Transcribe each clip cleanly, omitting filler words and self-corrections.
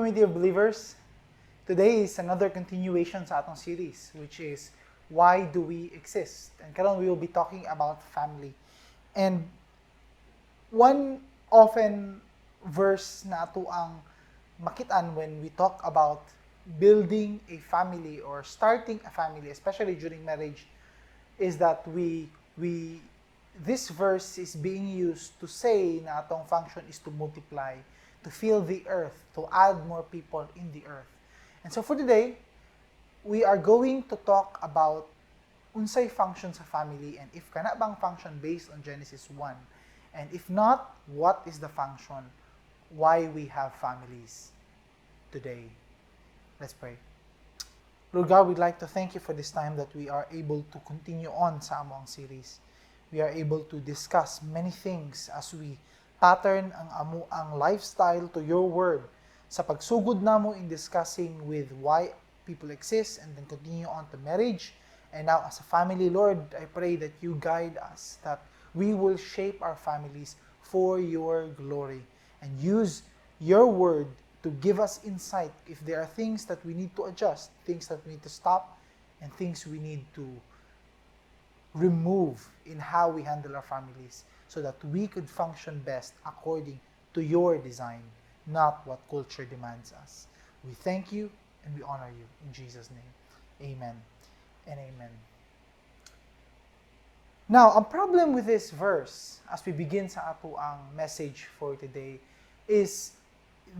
community of believers. Today is another continuation sa atong series, which is Why Do We Exist? And karon we will be talking about family. And one often verse na ato ang makitaan when we talk about building a family or starting a family, especially during marriage, is that this verse is being used to say na atong function is to multiply, to fill the earth, to add more people in the earth. And so for today, we are going to talk about unsay function sa family and if kana bang function based on Genesis 1. And if not, what is the function? Why we have families today? Let's pray. Lord God, we'd like to thank you for this time that we are able to continue on sa among series. We are able to discuss many things as we pattern ang lifestyle to your word sa pagsugod namo in discussing with why people exist and then continue on to marriage. And now as a family, Lord, I pray that you guide us, that we will shape our families for your glory and use your word to give us insight if there are things that we need to adjust, things that we need to stop, and things we need to remove in how we handle our families so that we could function best according to your design, not what culture demands us. We thank you and we honor you. In Jesus' name, amen and amen. Now, ang problem with this verse, as we begin sa ato ang message for today, is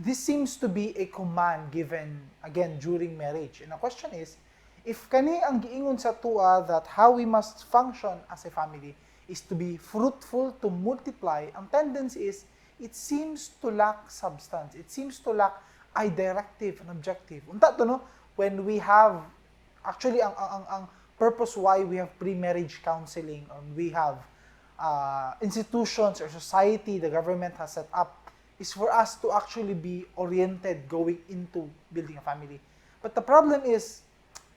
this seems to be a command given, again, during marriage. And the question is, if kani ang giingon sa tua that how we must function as a family is to be fruitful, to multiply, ang tendency is, it seems to lack substance. It seems to lack a directive and objective. Unta to, no? When we have, actually, ang purpose why we have pre-marriage counseling, or we have institutions or society the government has set up, is for us to actually be oriented going into building a family. But the problem is,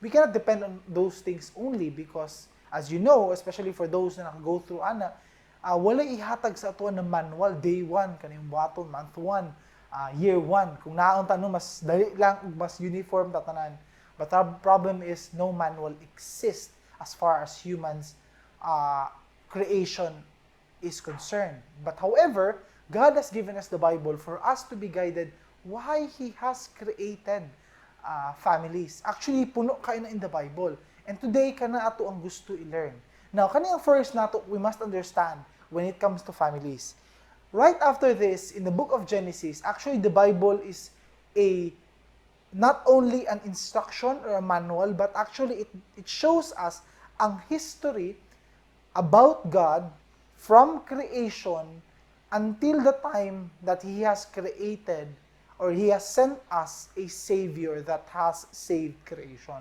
we cannot depend on those things only because, as you know, especially for those na naka-go through ana, wala ihatag sa ato ng manual, day 1, kaning buhaton, month 1, year 1. Kung naon tanong, mas dali lang, mas uniform tatanan. But the problem is, no manual exists as far as humans' creation is concerned. But however, God has given us the Bible for us to be guided why He has created families. Actually, puno kayo na in the Bible. And today, kana ato ang gusto i-learn. Now, kaniyang first nato, we must understand when it comes to families. Right after this, in the book of Genesis, actually the Bible is not only an instruction or a manual, but actually it shows us ang history about God from creation until the time that He has created or He has sent us a Savior that has saved creation.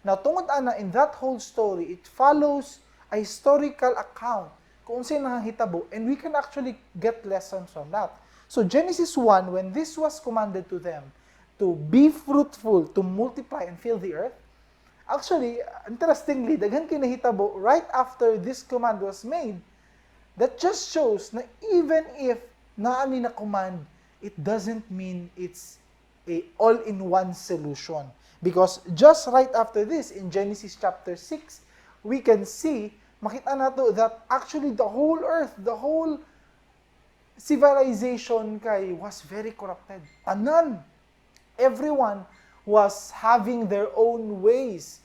Now, tungod ana, in that whole story, it follows a historical account kung sino nahitabo, and we can actually get lessons from that. So, Genesis 1, when this was commanded to them, to be fruitful, to multiply and fill the earth, actually, interestingly, daghan kinahitabo right after this command was made, that just shows na even if naani na command, it doesn't mean it's a all-in-one solution. Because just right after this, in Genesis chapter 6, we can see, makita nato that actually the whole earth, the whole civilization kay was very corrupted. Tanan, everyone was having their own ways.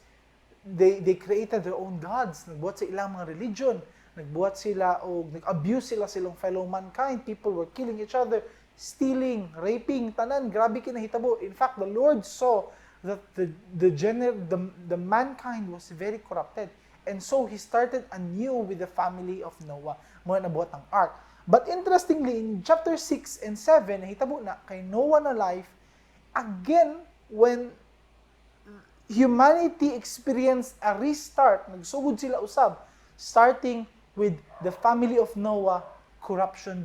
They created their own gods. Nagbuhat sa ilang mga religion. Nagbuhat sila o nag-abuse silang fellow mankind. People were killing each other, stealing, raping, tanan. Grabe kinahitabo. In fact, the Lord saw that the mankind was very corrupted. And so He started anew with the family of Noah. Muna nabuhat ang ark. But interestingly, in chapter 6 and 7, nahitabo na kay Noah na life, again, when humanity experienced a restart, nagsugod sila usab, starting with the family of Noah, corruption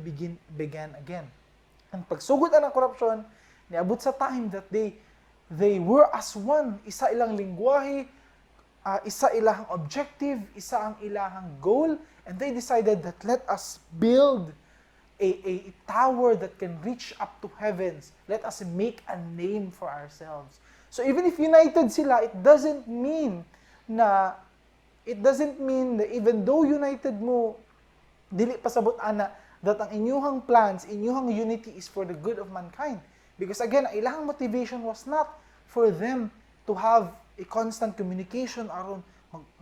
began again. Ang pagsugod ang corruption, niabot sa time that they were as one. Isa ilang lingwahe, isa ilahang objective, isa ang ilahang goal, and they decided that let us build a tower that can reach up to heavens. Let us make a name for ourselves. So even if united sila, it doesn't mean na even though united mo, dili pasabot ana that ang inyuhang plans, inyuhang unity is for the good of mankind. Because again, ang ilang motivation was not for them to have a constant communication aron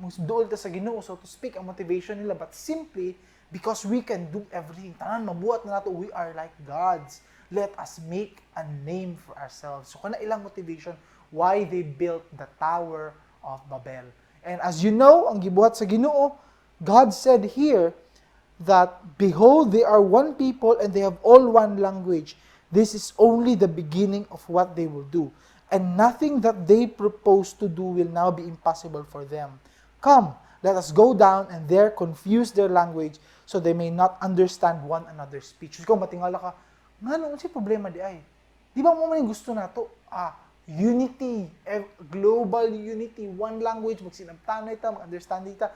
magduol ta sa Ginoo, so to speak, ang motivation nila, but simply because we can do everything. Tanan mabuhat na nato, we are like gods. Let us make a name for ourselves. So kana ilang motivation why they built the Tower of Babel. And as you know, ang gibuhat sa Ginoo, God said here that, behold, they are one people and they have all one language. This is only the beginning of what they will do. And nothing that they propose to do will now be impossible for them. Come, let us go down and there confuse their language so they may not understand one another's speech. Kung matingala ka, nga noon si problema di ay. Di ba mo man yung gusto nato? Unity, global unity, one language, magsinabtanay ta, mag-understand ta.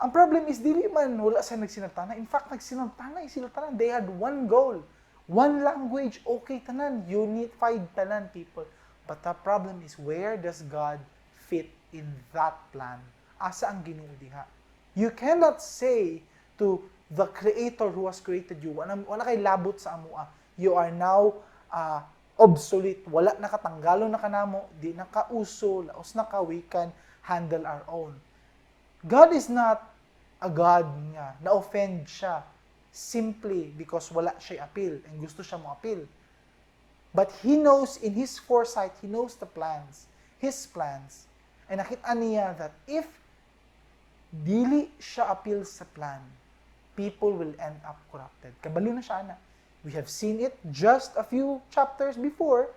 Ang problem is, dili man wala sa nagsinabtanay. In fact, nagsinabtanay sila tanan. They had one goal, one language, okay tanan, unified tanan people. But the problem is, where does God fit in that plan? Asa ang Ginoo diha? You cannot say to the Creator who has created you, wala kay labot sa amua, you are now obsolete, wala nakatanggalo na kanamo, di nakauso, laos na ka, we can handle our own. God is not a God nga, na-offend siya simply because wala siya appeal and gusto siya mo appeal. But He knows, in His foresight, He knows the plans, His plans. And nakita niya that if dili siya appeal sa plan, people will end up corrupted. Kabalo na siya na. We have seen it just a few chapters before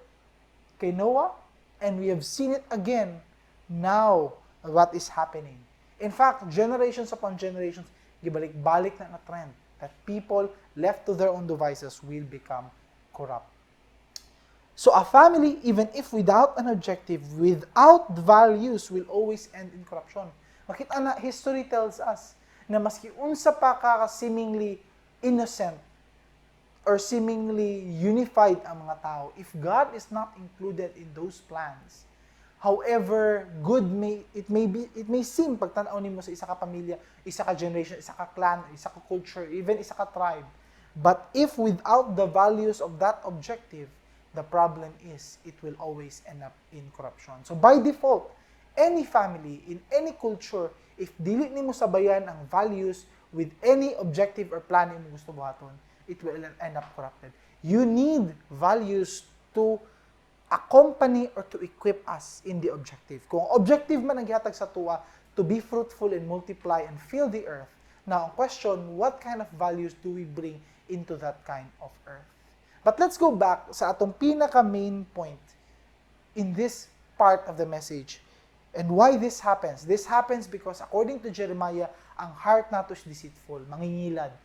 kay Noah, and we have seen it again now what is happening. In fact, generations upon generations, gibalik-balik na trend that people left to their own devices will become corrupt. So a family, even if without an objective, without values, will always end in corruption. Makita na, history tells us na maski unsa pa ka seemingly innocent or seemingly unified ang mga tao, if God is not included in those plans, however good it may seem pagtanaw nimo sa isa ka pamilya, isa ka generation, isa ka clan, isa ka culture, even isa ka tribe, but if without the values of that objective, the problem is it will always end up in corruption. So by default, any family in any culture, if dili nimo sabayan ang values with any objective or plan nimo gusto buhaton, it will end up corrupted. You need values to accompany or to equip us in the objective. Kung objective man ang gihatag sa tuwa, to be fruitful and multiply and fill the earth. Now, ang question, what kind of values do we bring into that kind of earth? But let's go back sa atong pinaka-main point in this part of the message. And why this happens? This happens because according to Jeremiah, ang heart nato is deceitful, mangingilad.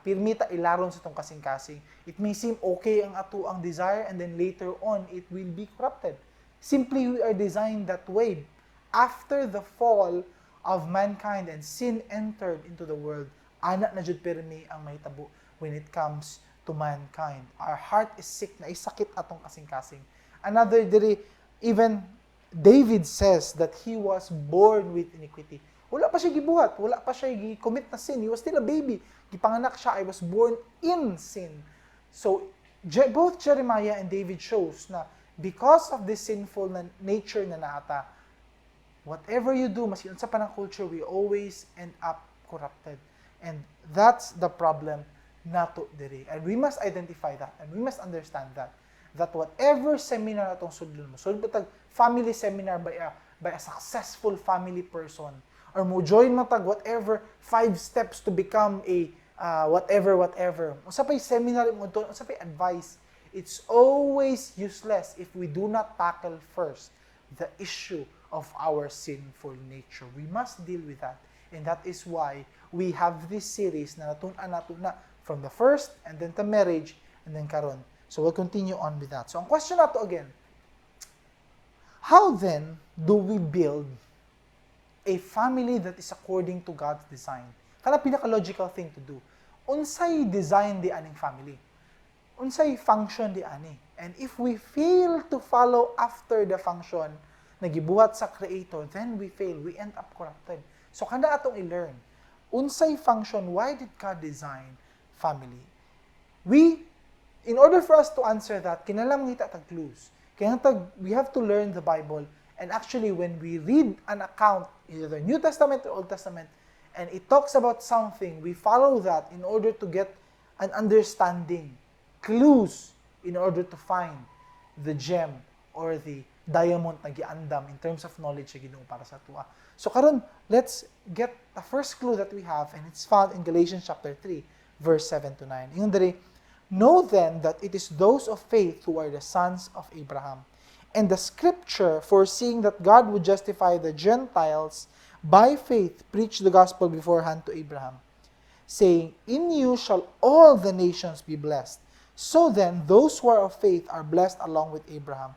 Pirmita ilaron sa itong kasing-kasing. It may seem okay ang ato ang desire and then later on, it will be corrupted. Simply, we are designed that way. After the fall of mankind and sin entered into the world, anak na jud pirmi ang mahitabo when it comes to mankind. Our heart is sick, na isakit atong kasing-kasing. Another diri, even David says that he was born with iniquity. Wala pa siya gibuhat, wala pa siya gi-commit na sin. He was still a baby. Gipanganak siya, I was born in sin. So, both Jeremiah and David shows na because of this sinful nature na naata, whatever you do, mas yun sa panang culture, we always end up corrupted. And that's the problem nato diri. And we must identify that, and we must understand that whatever seminar atong sudlon mo, sudlon family seminar by a successful family person, or mo join matag whatever 5 steps to become a whatever. Usapay seminar mo to, usapay advice. It's always useless if we do not tackle first the issue of our sinful nature. We must deal with that. And that is why we have this series na natuna from the first and then to marriage and then karon. So we'll continue on with that. So ang question nato again, how then do we build a family that is according to God's design? Kana pinaka-logical thing to do. unsay design di aning family? Unsay function di ani? And if we fail to follow after the function na gibuhat sa Creator, then we fail. We end up corrupted. So, kanda atong i-learn. Unsay function, why did God design family? In order for us to answer that, kinahanglan kita tag clues. We have to learn the Bible. And actually, when we read an account, either the New Testament or Old Testament, and it talks about something, we follow that in order to get an understanding, clues, in order to find the gem or the diamond na giandam in terms of knowledge sa Ginoo para sa tuwa. So karon, let's get the first clue that we have, and it's found in Galatians chapter 3, verse 7 to 9. Ingon diri, know then that it is those of faith who are the sons of Abraham. And the scripture, foreseeing that God would justify the Gentiles by faith, preached the gospel beforehand to Abraham, saying, in you shall all the nations be blessed. So then, those who are of faith are blessed along with Abraham,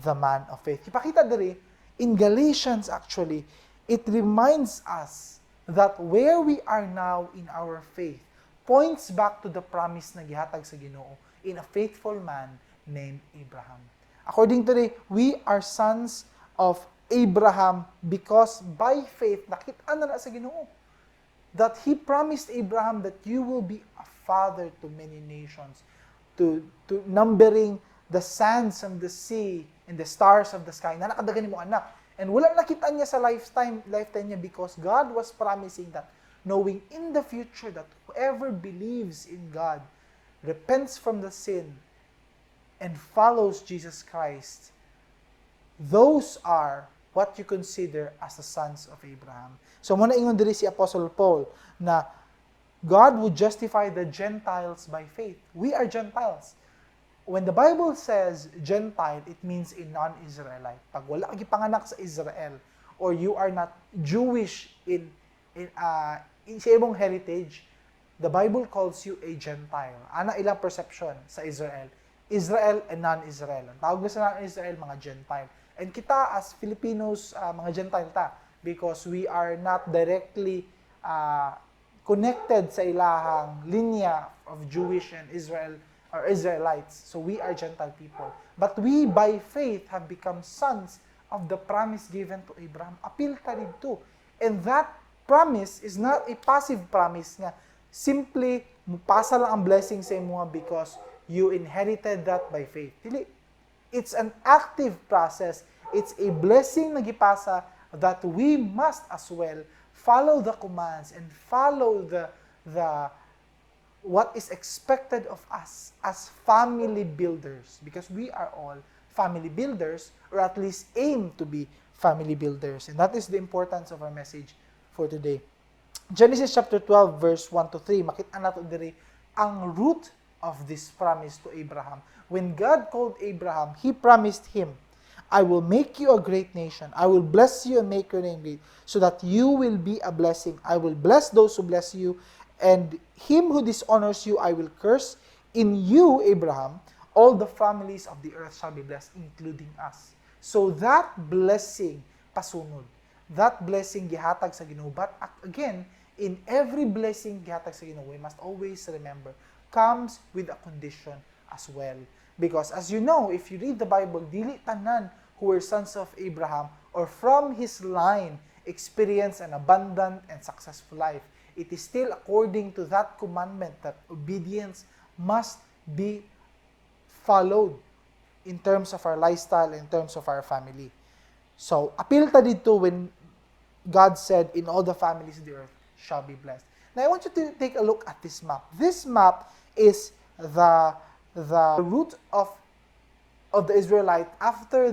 the man of faith. Ipakita diri, in Galatians actually, it reminds us that where we are now in our faith points back to the promise na gihatag sa Ginoo in a faithful man named Abraham. According to we are sons of Abraham because by faith, nakita na sa Ginoo that He promised Abraham that you will be a father to many nations, to numbering the sands of the sea and the stars of the sky, na nakadagan mo anak. And wala nakita niya sa lifetime niya because God was promising that, knowing in the future that whoever believes in God, repents from the sin, and follows Jesus Christ, those are what you consider as the sons of Abraham. So muna ingon diri si Apostle Paul na God would justify the Gentiles by faith. We are Gentiles. When the Bible says Gentile, it means a non-Israelite. Pag wala kang gipanganak sa Israel, or you are not Jewish in sa imong heritage, the Bible calls you a Gentile. Ana ilang perception sa Israel? Israel and non-Israel. Ang tawag na sa non-Israel, mga Gentile. And kita as Filipinos, mga Gentile ta, because we are not directly connected sa ilahang linya of Jewish and Israel or Israelites. So we are Gentile people. But we, by faith, have become sons of the promise given to Abraham. Apil ta dito. And that promise is not a passive promise nga simply mupasa lang ang blessing sa imo because you inherited that by faith. Dili. It's an active process. It's a blessing na gipasa that we must as well follow the commands and follow the what is expected of us as family builders, because we are all family builders, or at least aim to be family builders. And that is the importance of our message for today. Genesis chapter 12 verse 1 to 3, makita nato diri ang root of this promise to Abraham. When God called Abraham, He promised him, I will make you a great nation. I will bless you and make your name great, so that you will be a blessing. I will bless those who bless you, and him who dishonors you I will curse. In you, Abraham, all the families of the earth shall be blessed, including us. So that blessing, pasunod. That blessing gihatag sa Ginoo. But again, in every blessing gihatag sa Ginoo, we must always remember, comes with a condition as well. Because as you know, if you read the Bible, dili tanan who were sons of Abraham or from his line experience an abundant and successful life. It is still according to that commandment that obedience must be followed in terms of our lifestyle, in terms of our family. So, appeal ta dito when God said, in all the families of the earth shall be blessed. Now, I want you to take a look at this map. This map is the route of the Israelite after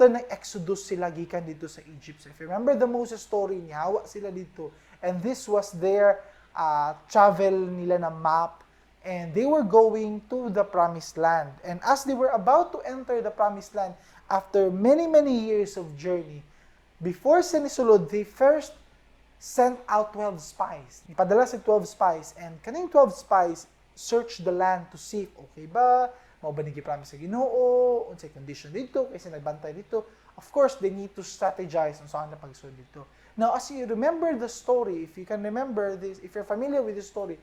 na-exodus sila gikan dito sa Egypt. So if you remember the Moses story, nihawa sila dito. And this was their travel nila na map. And they were going to the promised land. And as they were about to enter the promised land, after many, many years of journey, before sinisulod, they first sent out 12 spies. Ipadala si 12 spies. And kaning 12 spies search the land to see if okay ba, mao ba ni gi-promise sa Ginoo, unsay condition dito, kasi nagbantay dito. Of course, they need to strategize on saan na pagsulod dito. Now, as you remember the story, if you can remember this, if you're familiar with the story,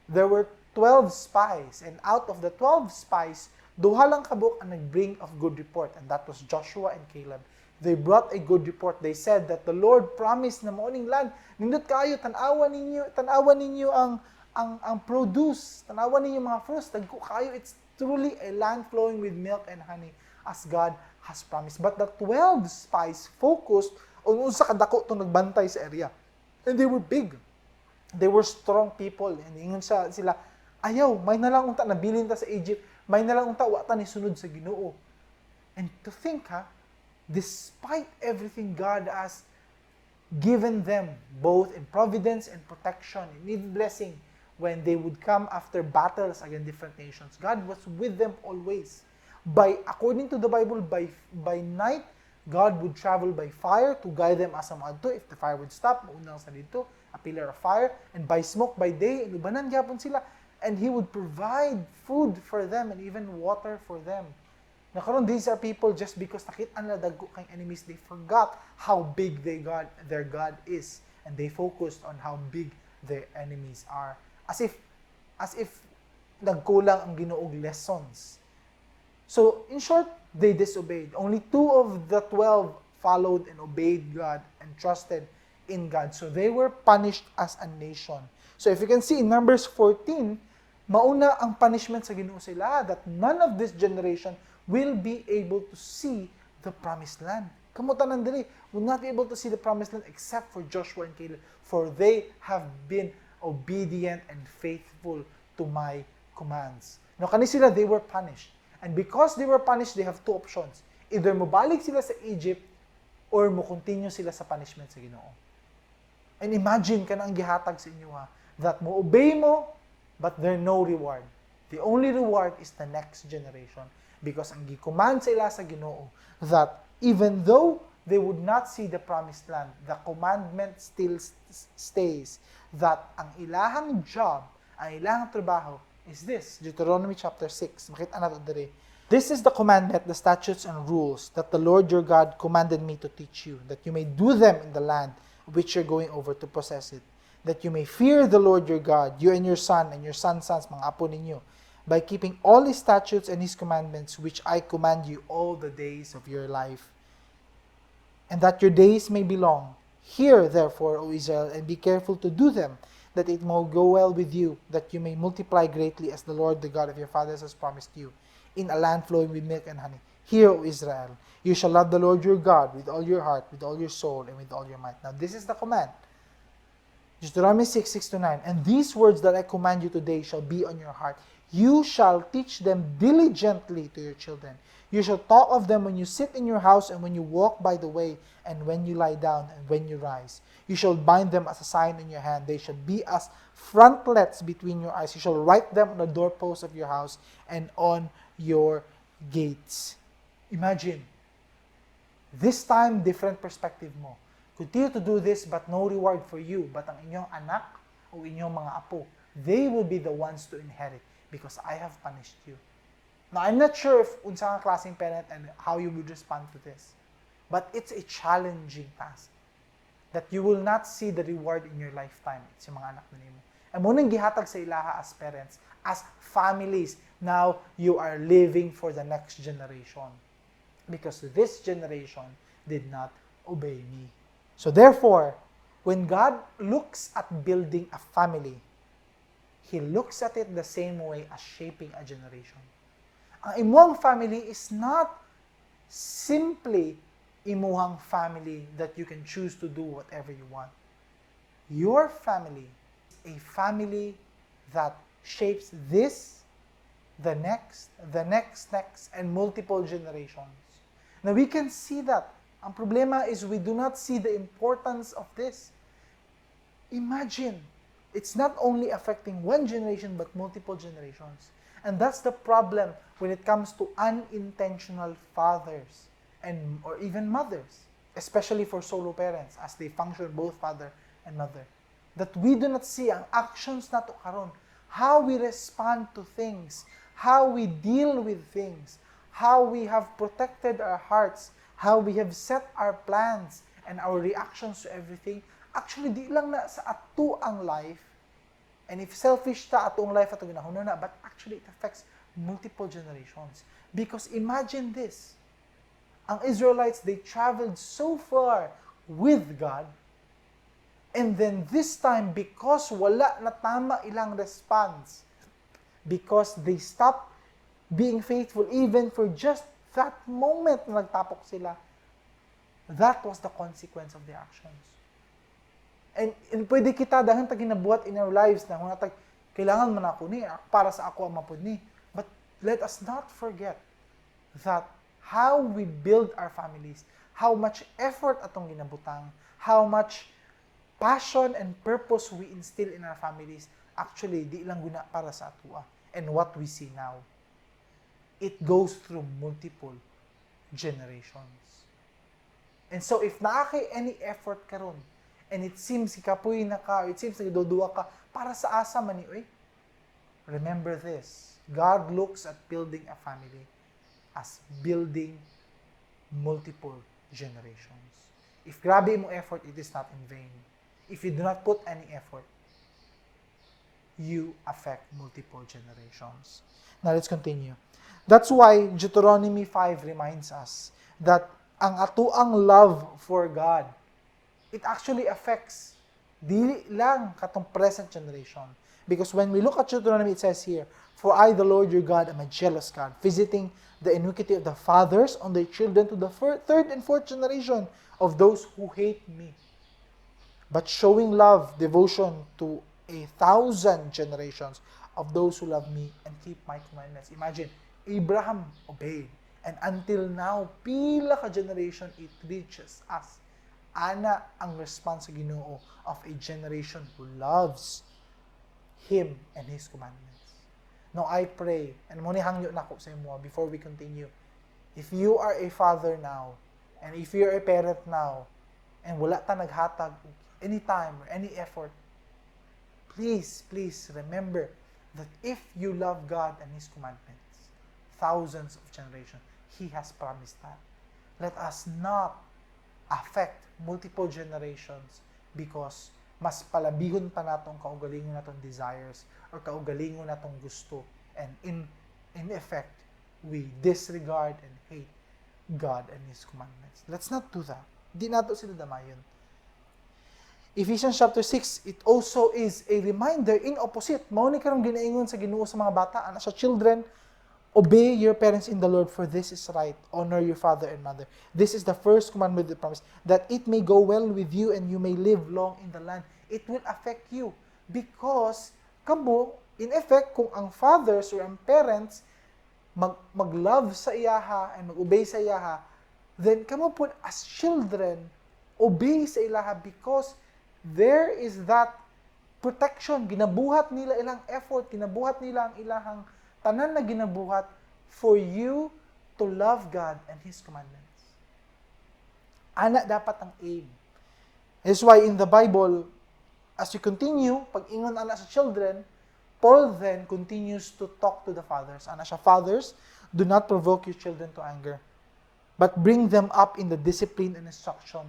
there were 12 spies, and out of the 12 spies, duha lang kabuk ang nag-bring of good report, and that was Joshua and Caleb. They brought a good report. They said that the Lord promised na maoning land. Nindot kayo, tanawan ninyo ang produce, tanawan ninyo mga fruits, dagko kayo. It's truly a land flowing with milk and honey as God has promised. But the 12 spies focused on unsa kadako tong nagbantay sa area. And they were big. They were strong people. And ingon sila, ayaw, may nalang unta nabilin ta sa Egypt, may nalang unta wa ta ni sunod sa Ginoo. And to think despite everything God has given them, both in providence and protection, in blessing, when they would come after battles against different nations, God was with them always. According to the Bible, by night, God would travel by fire to guide them as adto. If the fire would stop, maunang sa dito, a pillar of fire, and by smoke by day, inubanan gyapon sila, and He would provide food for them and even water for them. Na karon, these are people just because nakita nila dagko kang enemies, they forgot how big their God is, and they focused on how big their enemies are. As if nagkulang ang Ginoog lessons. So, in short, they disobeyed. Only 2 of the 12 followed and obeyed God and trusted in God. So, they were punished as a nation. So, if you can see in Numbers 14, mauna ang punishment sa Ginoo sila that none of this generation will be able to see the promised land. Kamutan nandiri, will not be able to see the promised land except for Joshua and Caleb, for they have been obedient and faithful to my commands. No, kani sila, they were punished. And because they were punished, they have 2 options. Either mobalik sila sa Egypt or mo continue sila sa punishment sa Ginoo. And imagine ka na ang gihatag sa inyo that mo obey mo, but there no reward. The only reward is the next generation. Because ang gi-command sa ila sa Ginoo that even though they would not see the promised land, the commandment still stays that ang ilahang job, ang ilahang trabaho is this. Deuteronomy chapter 6. Makita nato diri. This is the commandment, the statutes and rules that the Lord your God commanded me to teach you, that you may do them in the land which you're going over to possess it, that you may fear the Lord your God, you and your son and your son's sons, mga apo ninyo, by keeping all His statutes and His commandments, which I command you all the days of your life, and that your days may be long. Hear, therefore, O Israel, and be careful to do them, that it may go well with you, that you may multiply greatly as the Lord, the God of your fathers, has promised you, in a land flowing with milk and honey. Hear, O Israel, you shall love the Lord your God with all your heart, with all your soul, and with all your might. Now, this is the command. Deuteronomy 6:6-9. And these words that I command you today shall be on your heart. You shall teach them diligently to your children. You shall talk of them when you sit in your house and when you walk by the way and when you lie down and when you rise. You shall bind them as a sign in your hand. They shall be as frontlets between your eyes. You shall write them on the doorposts of your house and on your gates. Imagine, this time, different perspective mo. Continue to do this but no reward for you. But ang inyong anak o inyong mga apo, they will be the ones to inherit because I have punished you. Now, I'm not sure if unsa nga klaseng parent and how you would respond to this. But it's a challenging task that you will not see the reward in your lifetime. It's yung mga anak na nimo. And munang gihatag sa ilaha as parents, as families, now you are living for the next generation. Because this generation did not obey me. So therefore, when God looks at building a family, He looks at it the same way as shaping a generation. Ang imuhang family is not simply imuhang family that you can choose to do whatever you want. Your family is a family that shapes this, the next, and multiple generations. Now we can see that. Ang problema is we do not see the importance of this. Imagine, it's not only affecting one generation but multiple generations. And that's the problem when it comes to unintentional fathers or even mothers, especially for solo parents as they function both father and mother. That we do not see ang actions nato karon, how we respond to things, how we deal with things, how we have protected our hearts, how we have set our plans and our reactions to everything. Actually, di lang na sa ato ang life And if selfish ta atong life ato ginahuna na, but actually it affects multiple generations. Because imagine this, ang Israelites, they traveled so far with God, and then this time, because wala na tama ilang response, because they stopped being faithful even for just that moment na nagtapok sila, that was the consequence of their actions. And pwede kita dahil ta ginabuhat in our lives na kung kailangan man ako ni, para sa ako ang mapod ni. But let us not forget that how we build our families, how much effort atong ginabutang, how much passion and purpose we instill in our families, actually, di lang guna para sa atua. And what we see now, it goes through multiple generations. And so, if naakay any effort karon, and it seems ikapoy na ka, it seems nagdodua ka, para sa asa man ni, remember this, God looks at building a family as building multiple generations. If grabe mo effort, it is not in vain. If you do not put any effort, you affect multiple generations. Now, let's continue. That's why Deuteronomy 5 reminds us that ang atuang love for God, it actually affects dili lang katong present generation. Because when we look at Deuteronomy, it says here, "For I, the Lord your God, am a jealous God, visiting the iniquity of the fathers on their children to the third and fourth generation of those who hate me, but showing love, devotion to 1,000 generations of those who love me and keep my commandments." Imagine, Abraham obeyed. And until now, pila ka generation it reaches us. Ana ang response sa Ginoo of a generation who loves Him and His commandments. Now, I pray, and muna hangyo na ko sa imo before we continue, if you are a father now, and if you are a parent now, and wala ta naghatag any time or any effort, please remember that if you love God and His commandments, thousands of generations, He has promised that. Let us not affect multiple generations because mas palabihon pa natong kaugalingon natong desires or kaugalingon natong gusto, and in effect we disregard and hate God and His commandments. Let's not do that. Di nato sila damayon. Ephesians chapter 6, it also is a reminder in opposite. Mao ni karong ginaingon sa Ginoo sa mga bata, ana sa children, obey your parents in the Lord, for this is right. Honor your father and mother. This is the first commandment with the promise, that it may go well with you and you may live long in the land. It will affect you because kamo, in effect, kung ang fathers or ang parents mag-love sa iyaha and mag-obey sa iyaha, then kamo po as children, obey sa ilaha because there is that protection. Ginabuhat nila ilang effort, ginabuhat nila ang ilahang tanan na ginabuhat for you to love God and His commandments. Ana dapat ang aim. That's why in the Bible, as you continue, pag ingon ana sa children, Paul then continues to talk to the fathers. Ana siya, fathers, do not provoke your children to anger, but bring them up in the discipline and instruction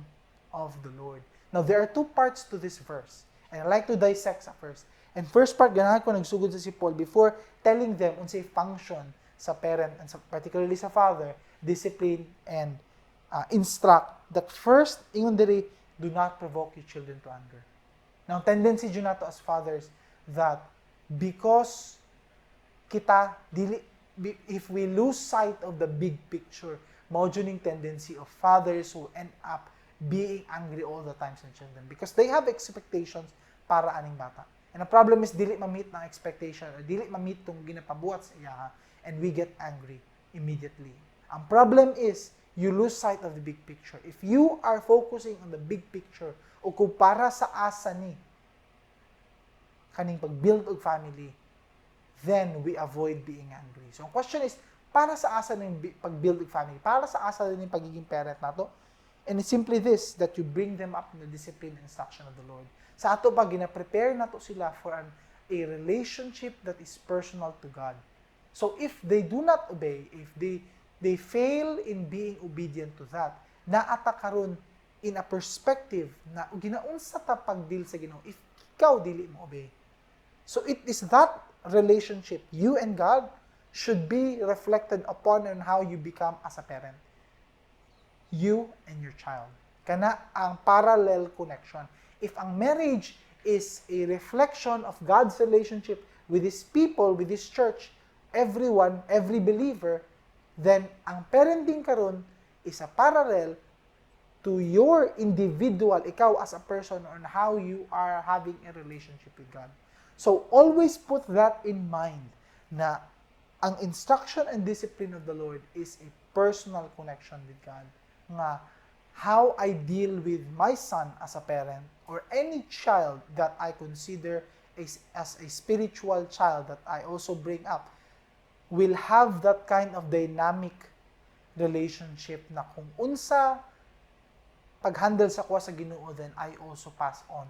of the Lord. Now, there are two parts to this verse, and I like to dissect sa first. And first part, ganahan ko nagsugod sa si Paul before telling them unsay function sa parent and particularly sa father, discipline and instruct. That first, ingon diri, do not provoke your children to anger. Now, tendency dyan nato as fathers that because kita, if we lose sight of the big picture, mao dyan yung tendency of fathers who end up being angry all the time sa children because they have expectations para aning bata. And the problem is, dili ma-meet ng expectation, or dili ma-meet tong ginapabuhat sa iya, and we get angry immediately. Ang problem is, you lose sight of the big picture. If you are focusing on the big picture, o kung para sa asa ni, kaning pag-build og family, then we avoid being angry. So, ang question is, para sa asa ng pag-build og family? Para sa asa din yung pagiging parent nato? And it's simply this, that you bring them up in the discipline and instruction of the Lord. Sa ato pa, gina-prepare nato sila for a relationship that is personal to God. So if they do not obey, if they fail in being obedient to that, naata karon in a perspective na ginaunsa ta pag-deal sa Ginoo if ikaw dili mo obey. So it is that relationship, you and God, should be reflected upon on how you become as a parent. You and your child. Kana ang parallel connection. If ang marriage is a reflection of God's relationship with His people, with His church, everyone, every believer, then ang parenting karon is a parallel to your individual, ikaw as a person, on how you are having a relationship with God. So always put that in mind na ang instruction and discipline of the Lord is a personal connection with God. Nga how I deal with my son as a parent or any child that I consider as a spiritual child that I also bring up will have that kind of dynamic relationship na kung unsa pag-handle sa kuha sa Ginoo, then I also pass on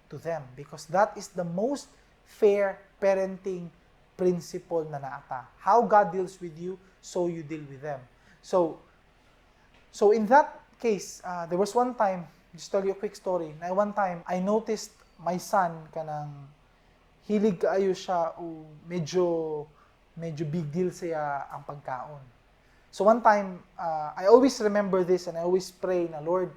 to them because that is the most fair parenting principle na naata. How God deals with you, so you deal with them. So in that case, there was one time, just tell you a quick story, na one time, I noticed my son kanang hilig kaayo siya o medyo big deal siya ang pagkaon. So one time, I always remember this and I always pray na, Lord,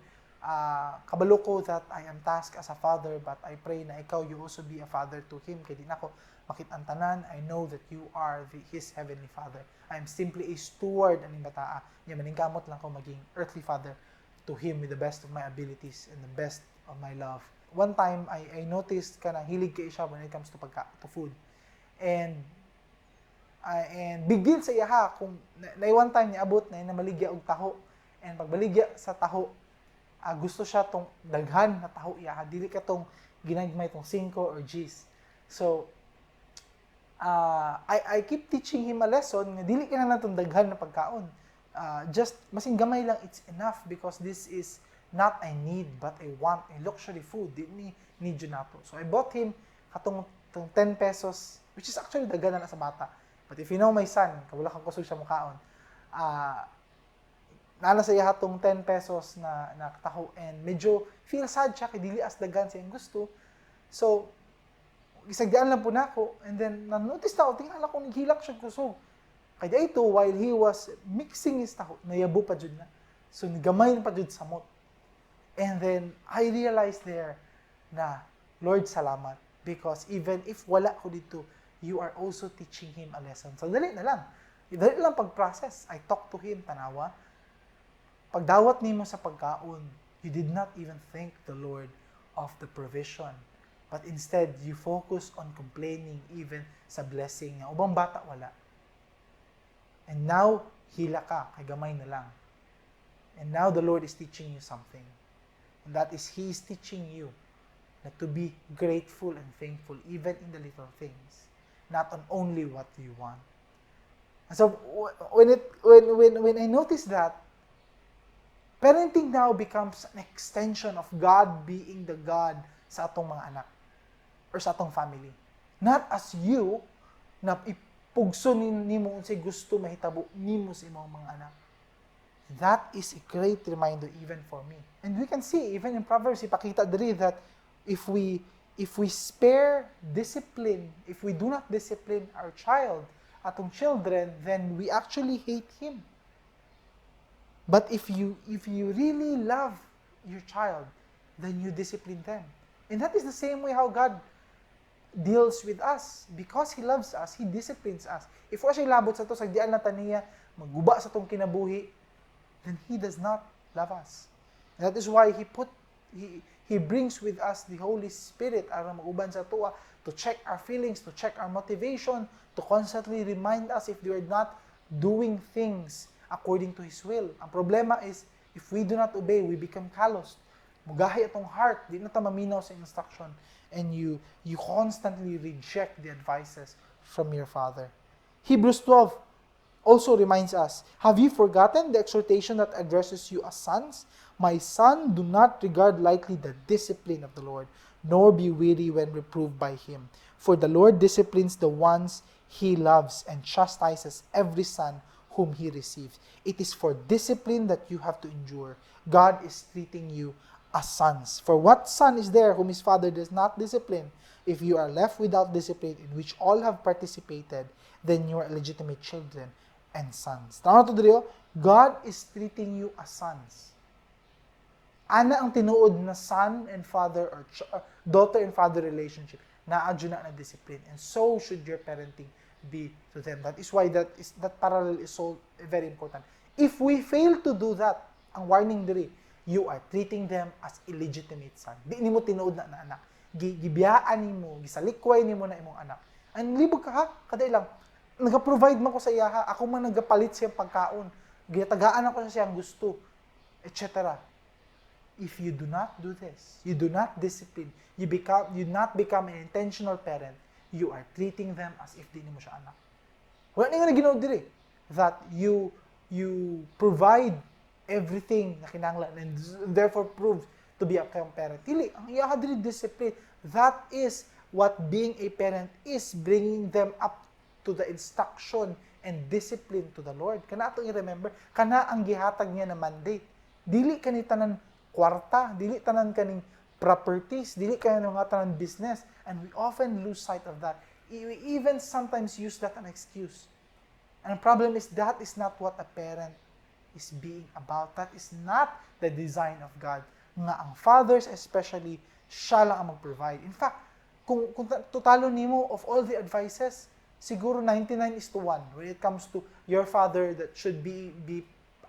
kabalo ko that I am tasked as a father, but I pray na ikaw, you also be a father to him. Kaya di na ako makitantanan. I know that you are his heavenly father. I am simply a steward aning bataa. Niya maningkamot lang ko maging earthly father to him with the best of my abilities and the best of my love. One time, I noticed kanang hilig kay siya when it comes to food. And big deal sa iya kung na one time niabot na maligya og taho. And pagbaligya sa taho, gusto siya tong daghan na taho iya, dili ka tong ginagmay tong 5 or G's. So I keep teaching him a lesson nga dili ka na lang tong daghan na pagkaon. Just masing gamay lang, it's enough because this is not a need but a want, a luxury food. Di ni need yun nato. So I bought him katong 10 pesos, which is actually daghan na sa bata. But if you know my son, wala kang kusog siya mukaon, nana sa iya hatong 10 pesos na taho and medyo feel sad siya kay dili as daghan sa iyang gusto. So gisagdian lang po nako and then na-notice na ko tingala ko naghilak siya kusog. Kaya ito while he was mixing his taho, nayabo pa jud na. So nigamay pa jud samot. And then I realized there na Lord salamat because even if wala ko dito, you are also teaching him a lesson. So dali lang pag-process. I talk to him tanawa. Pagdawat nimo sa pagkaon, you did not even thank the Lord of the provision. But instead, you focus on complaining even sa blessing nga. Ubang bata, wala. And now, hila ka, kay gamay na lang. And now, the Lord is teaching you something. And that is, He is teaching you that to be grateful and thankful even in the little things. Not on only what you want. And so, when I noticed that, parenting now becomes an extension of God being the God sa atong mga anak or sa atong family. Not as you na ipugso nimo unsay gusto mahitabo nimo sa imong mga anak. That is a great reminder even for me. And we can see even in Proverbs ipakita diri that if we spare discipline, if we do not discipline our child, atong children, then we actually hate him. But if you really love your child, then you discipline them. And that is the same way how God deals with us. Because He loves us, He disciplines us. If wala siya labot sa to, sagdian na taniya, magguba sa tong kinabuhi, then He does not love us. And that is why He brings with us the Holy Spirit aron mag-uban sa tuwa to check our feelings, to check our motivation, to constantly remind us if we are not doing things according to His will. Ang problema is, if we do not obey, we become calloused. Mugahi atong heart, di na ta maminaw sa instruction, and you constantly reject the advices from your Father. Hebrews 12 also reminds us, have you forgotten the exhortation that addresses you as sons? My son, do not regard lightly the discipline of the Lord, nor be weary when reproved by Him. For the Lord disciplines the ones He loves and chastises every son whom He receives. It is for discipline that you have to endure. God is treating you as sons. For what son is there whom his father does not discipline? If you are left without discipline in which all have participated, then you are illegitimate children and sons. Tama to diri, God is treating you as sons. Ana ang tinuod na son and father or daughter and father relationship na adyo na discipline, and so should your parenting be to them. That is why that parallel is so very important. If we fail to do that, ang warning diri, you are treating them as illegitimate son. Di nimo tinuod na anak. Gibiyaan nimo, gisalikway nimo na imong anak. Ang libog ka ha, kada ilang naga-provide man ko sa iya ha, ako man nagapalit siya pagkaon, gitagaan ako sa siyang gusto, etc. If you do not do this, you do not discipline, you not become an intentional parent, you are treating them as if di mo siya anak. Wala nga ginawa diri that you provide everything na kinahanglan and therefore prove to be a parent. Dili, ang iya diri discipline. That is what being a parent is, bringing them up to the instruction and discipline to the Lord. Kana ato i-remember, kana ang gihatag niya na mandate. Dili kani tanan kwarta, dili tanan kaning properties, dili kaning mga tanan business, and we often lose sight of that. We even sometimes use that an excuse. And the problem is that is not what a parent is being about. That is not the design of God. Nga ang fathers especially, siya lang ang mag-provide. In fact, kung tutalo nimo of all the advices, siguro 99:1 when it comes to your father that should be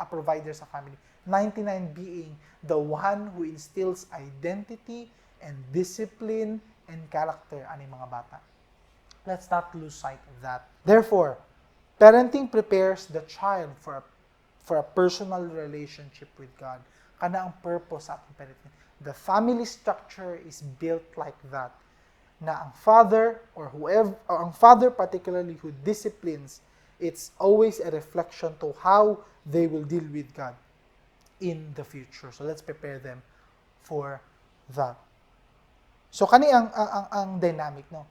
a provider sa family. 99 being the one who instills identity and discipline and character ani mga bata. Let's not lose sight of that. Therefore, parenting prepares the child for a personal relationship with God. Kana ang purpose sa ating parenting. The family structure is built like that. Na ang father or ang father particularly who disciplines, it's always a reflection to how they will deal with God in the future. So let's prepare them for that. So kani ang dynamic, no?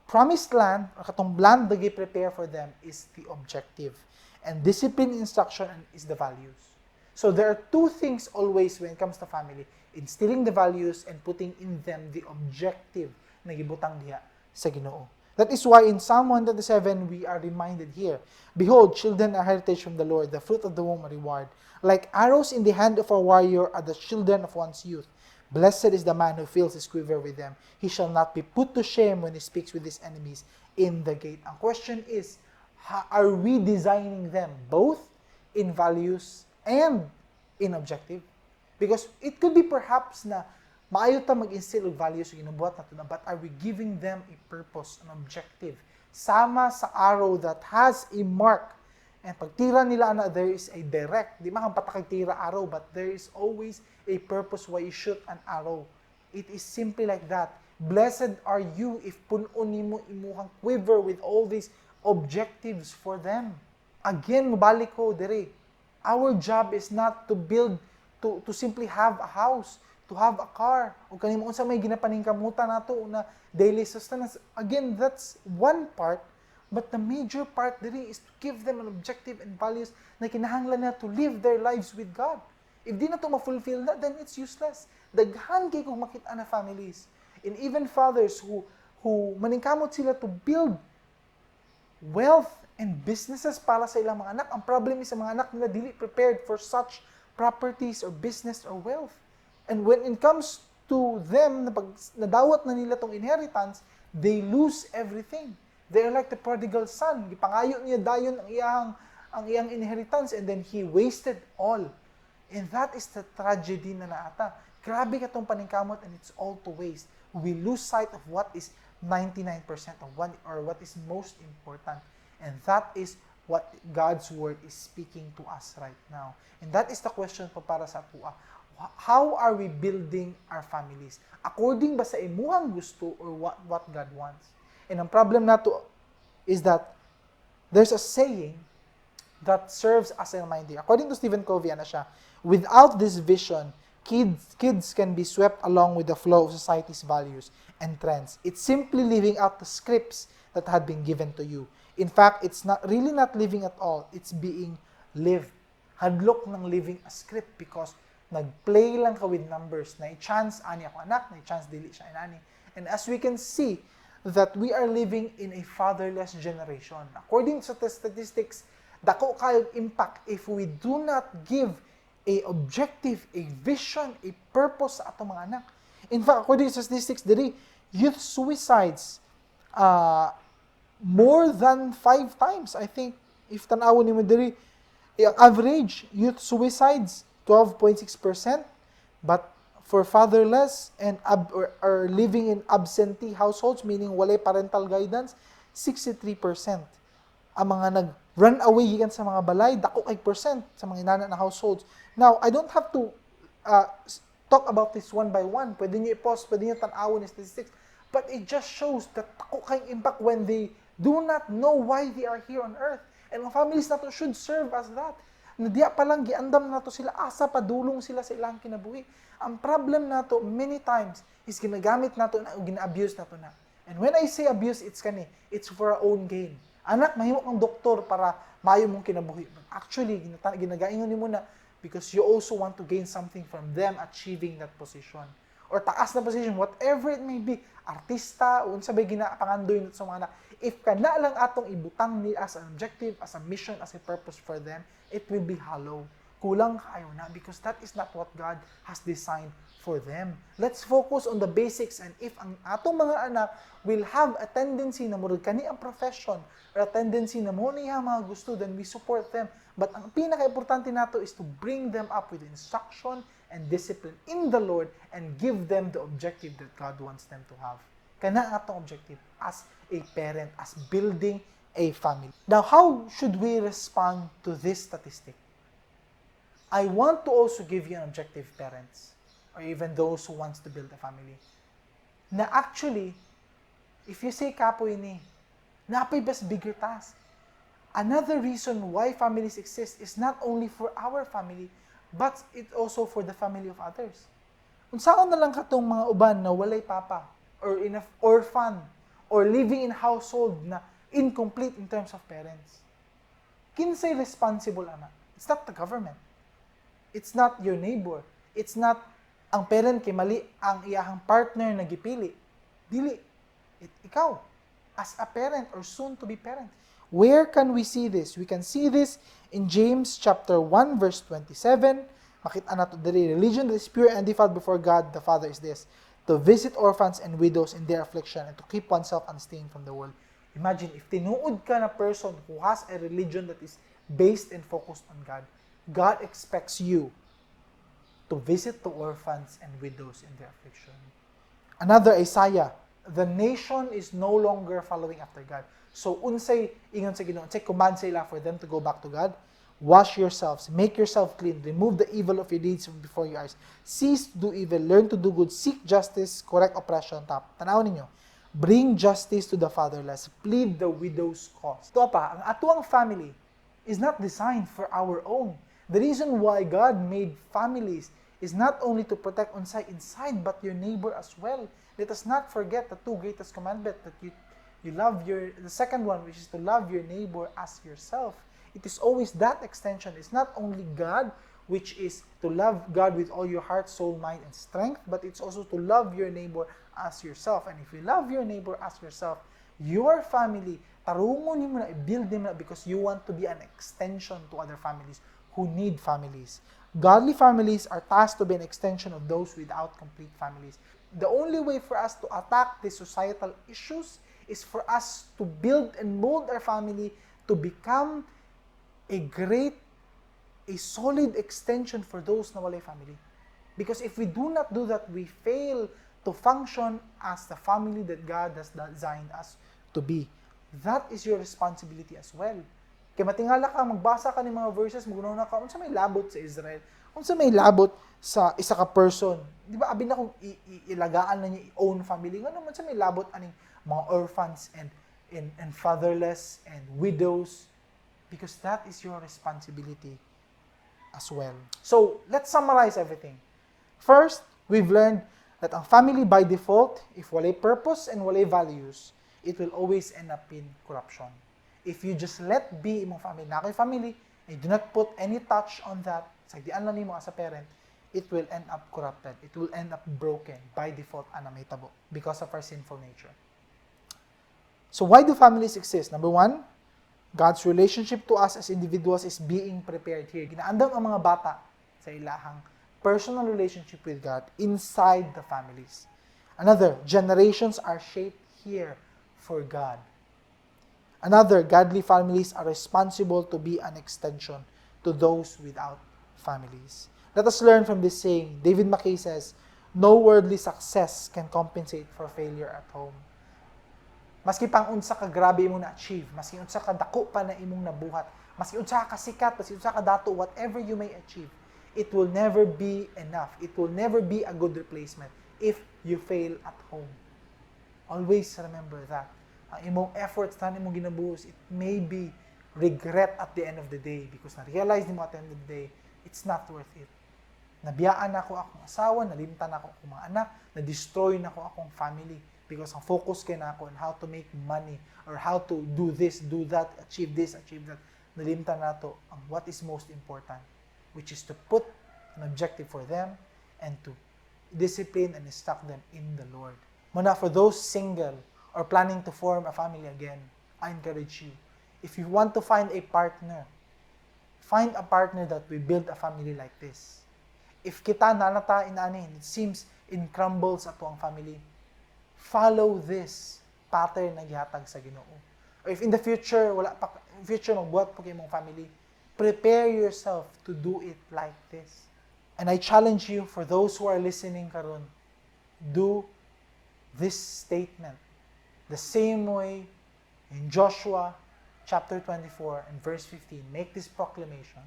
Promised land, or katong land that prepare for them is the objective. And discipline instruction is the values. So there are two things always when it comes to family: instilling the values and putting in them the objective na gibutang diha sa Ginoo. That is why in Psalm 137 we are reminded here, behold, children are heritage from the Lord, the fruit of the womb a reward. Like arrows in the hand of a warrior are the children of one's youth. Blessed is the man who fills his quiver with them. He shall not be put to shame when he speaks with his enemies in the gate. Ang question is, are we designing them both in values and in objective? Because it could be perhaps na maayo ta mag-instill og values sa ginubuhat nato, but are we giving them a purpose, an objective? Sama sa arrow that has a mark. And pagtira nila ana, there is a direct, di man patakag tira arrow, but there is always a purpose why you shoot an arrow. It is simply like that. Blessed are you if punon nimo imuhang quiver with all these objectives for them. Again, mabalik ko diri. Our job is not to build, to simply have a house, to have a car, o kanimo unsa may ginapaningkamutan nato na daily sustenance. Again, that's one part. But the major part diri is to give them an objective and values na kinahanglan na to live their lives with God. If di na to ma-fulfill na, then it's useless. Daghan kay kung makita na families. And even fathers who maningkamot sila to build wealth and businesses para sa ilang mga anak. Ang problem is sa mga anak nila dili prepared for such properties or business or wealth. And when it comes to them, na pag nadawat na nila tong inheritance, they lose everything. They are like the prodigal son. Gipangayo niya dayon ang iyang inheritance, and then he wasted all. And that is the tragedy na naata. Grabe ka tong paningkamot, and it's all to waste. We lose sight of what is 99% of what is most important. And that is what God's word is speaking to us right now. And that is the question pa para sa atua. How are we building our families? According ba sa imuhang gusto or what God wants? And ang problem nato is that there's a saying that serves as a reminder. According to Stephen Covey, ano siya, without this vision, kids can be swept along with the flow of society's values and trends. It's simply living out the scripts that had been given to you. In fact, it's not living at all. It's being lived. Hadlok ng living a script because nag-play lang ka with numbers. Na i-chance ani ako anak, na i-chance dili siya inani. And as we can see, that we are living in a fatherless generation. According to the statistics, dako kayong impact if we do not give a objective, a vision, a purpose sa atong mga anak. In fact, according to statistics, diri, youth suicides, more than 5 times, I think, if tanawon nimo diri, average youth suicides, 12.6%, but for fatherless and or living in absentee households, meaning walay parental guidance, 63%. Ang mga nag-run away gikan sa mga balay, dako kay percent sa mga inana na households. Now, I don't have to talk about this one by one. Pwede niyo i-pause, pwede niyo tan-awon yung statistics. But it just shows that dako kay impact when they do not know why they are here on earth. And ang families nato should serve as that. Na diya pa lang giandam nato sila, asa padulong sila sa ilang kinabuhi. Ang problem nato many times is ginagamit nato na gina-abuse nato na. And when I say abuse, it's for our own gain. Anak, mahimo kang doktor para mayo mong kinabuhi. But actually, ginagaingon nimo na because you also want to gain something from them achieving that position. Or taas na position, whatever it may be, artista, unsa bay ginapangandoy nito sa mga anak. If kana lang atong ibutang ni as an objective, as a mission, as a purpose for them, it will be hollow. Kulang kayo na because that is not what God has designed for them. Let's focus on the basics, and if ang atong mga anak will have a tendency na murag kani ang profession or a tendency na mo niya mga gusto, then we support them. But ang pinaka-importante nato is to bring them up with instruction and discipline in the Lord and give them the objective that God wants them to have. Kana ang atong objective as a parent, as building a family. Now, how should we respond to this statistic? I want to also give you an objective, parents, or even those who wants to build a family. Na actually, if you say kapoy ni, napay bas bigger task. Another reason why families exist is not only for our family, but it also for the family of others. Unsaon na lang katong mga uban na walay papa, or in a orphan, or living in household na incomplete in terms of parents. Kinsay responsible, anak? It's not the government. It's not your neighbor. It's not ang parent kay mali ang iyahang partner na gipili. Dili. Ikaw, as a parent or soon to be parent. Where can we see this? We can see this in James chapter 1 verse 27. Makita nato diri, religion that is pure and defiled before God the Father is this: to visit orphans and widows in their affliction and to keep oneself unstained from the world. Imagine if tinuod ka na person who has a religion that is based and focused on God. God expects you to visit the orphans and widows in their affliction. Another Isaiah, the nation is no longer following after God. So unsay ingon sa Ginoo, unsay command sila for them to go back to God? Wash yourselves, make yourself clean, remove the evil of your deeds from before your eyes. Cease to do evil, learn to do good, seek justice, correct oppression. Tanaw ninyo, bring justice to the fatherless, plead the widow's cause. Ito pa, ang atuang family is not designed for our own. The reason why God made families is not only to protect inside, but your neighbor as well. Let us not forget the 2 greatest commandments, that you love the second one, which is to love your neighbor as yourself. It is always that extension. It's not only God, which is to love God with all your heart, soul, mind, and strength, but it's also to love your neighbor as yourself. And if you love your neighbor as yourself, your family, tarungon mo na, i-build mo na, because you want to be an extension to other families who need families. Godly families are tasked to be an extension of those without complete families. The only way for us to attack these societal issues is for us to build and mold our family to become a solid extension for those na walay family. Because if we do not do that, we fail to function as the family that God has designed us to be. That is your responsibility as well. Kaya matingala ka, magbasa ka ng mga verses, magunaw ka, unsa may labot sa Israel, unsa may labot sa isa ka person. Di ba, abin na kung ilagaan na niya own family, nga naman sa may labot aning mga orphans and fatherless and widows, because that is your responsibility as well. So, let's summarize everything. First, we've learned that ang family by default, if walay purpose and walay values, it will always end up in corruption. If you just let be imong family, na kay family, and do not put any touch on that, sagdian lang nimo as a parent, it will end up corrupted. It will end up broken by default and namitabo because of our sinful nature. So why do families exist? Number one, God's relationship to us as individuals is being prepared here. Ginaandam ang mga bata sa ilahang personal relationship with God inside the families. Another, generations are shaped here for God. Another, godly families are responsible to be an extension to those without families. Let us learn from this saying. David Mackay says, "No worldly success can compensate for failure at home." Maski pang unsa ka grabe imong na-achieve, maski unsa ka dako pa na imong nabuhat, maski unsa ka sikat, maski unsa ka dato, whatever you may achieve, it will never be enough. It will never be a good replacement if you fail at home. Always remember that. Ang imong efforts na imong ginabuhos, it may be regret at the end of the day because na-realize nimo at the end of the day, it's not worth it. Nabiyaan na ako akong asawa, nalimtan na ako akong mga anak, na-destroy na ako akong family because ang focus kay na ako on how to make money or how to do this, do that, achieve this, achieve that. Nalimtan na to ang what is most important, which is to put an objective for them and to discipline and instruct them in the Lord. Muna, for those single or planning to form a family again, I encourage you, if you want to find a partner that will build a family like this. If kita nanata inanin, it seems in crumbles ato ang family, follow this pattern na gihatag sa Ginoo. Or if in the future, magbuhat po kayo mong family, prepare yourself to do it like this. And I challenge you, for those who are listening karon, do this statement the same way in Joshua chapter 24 and verse 15. Make this proclamation.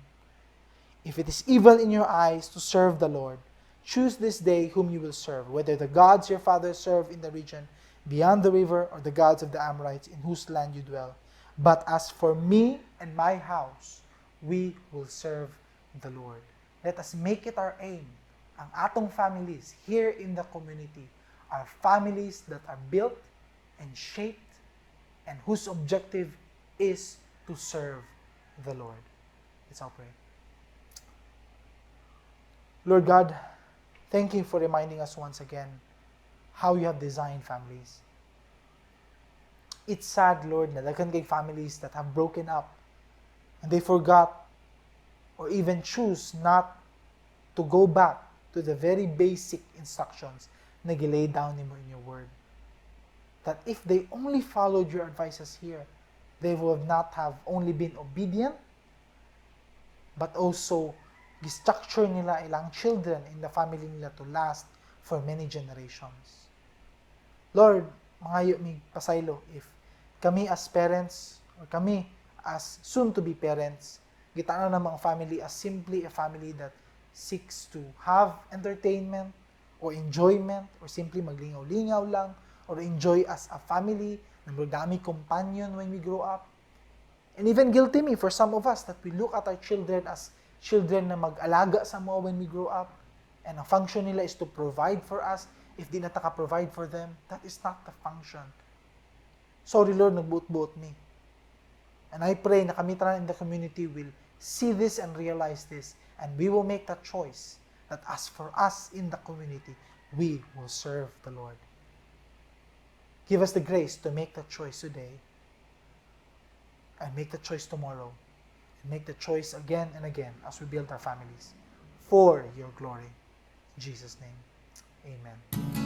If it is evil in your eyes to serve the Lord, choose this day whom you will serve, whether the gods your fathers served in the region beyond the river or the gods of the Amorites in whose land you dwell. But as for me and my house, we will serve the Lord. Let us make it our aim. Ang atong families here in the community are families that are built and shaped and whose objective is to serve the Lord. Let's all pray. Lord God, thank you for reminding us once again how you have designed families. It's sad, Lord, na daghan kay families that have broken up and they forgot or even choose not to go back to the very basic instructions na gilay down nimo in your word. That if they only followed your advices here, they would not have only been obedient, but also gistructure nila ilang children in the family nila to last for many generations. Lord, mangayo mi pasaylo, if kami as parents or kami as soon-to-be parents, gitaan na namang family as simply a family that seeks to have entertainment or enjoyment or simply maglingaw-lingaw lang or enjoy as a family na magdami companion when we grow up. And even guilty me for some of us that we look at our children as children na mag-alaga sa mga when we grow up and ang function nila is to provide for us. If di na taka-provide for them, that is not the function. Sorry Lord, nagbuot-buot me. And I pray na kami tanan in the community will see this and realize this, and we will make that choice that as for us in the community, we will serve the Lord. Give us the grace to make that choice today and make the choice tomorrow and make the choice again and again as we build our families for your glory. In Jesus' name, amen.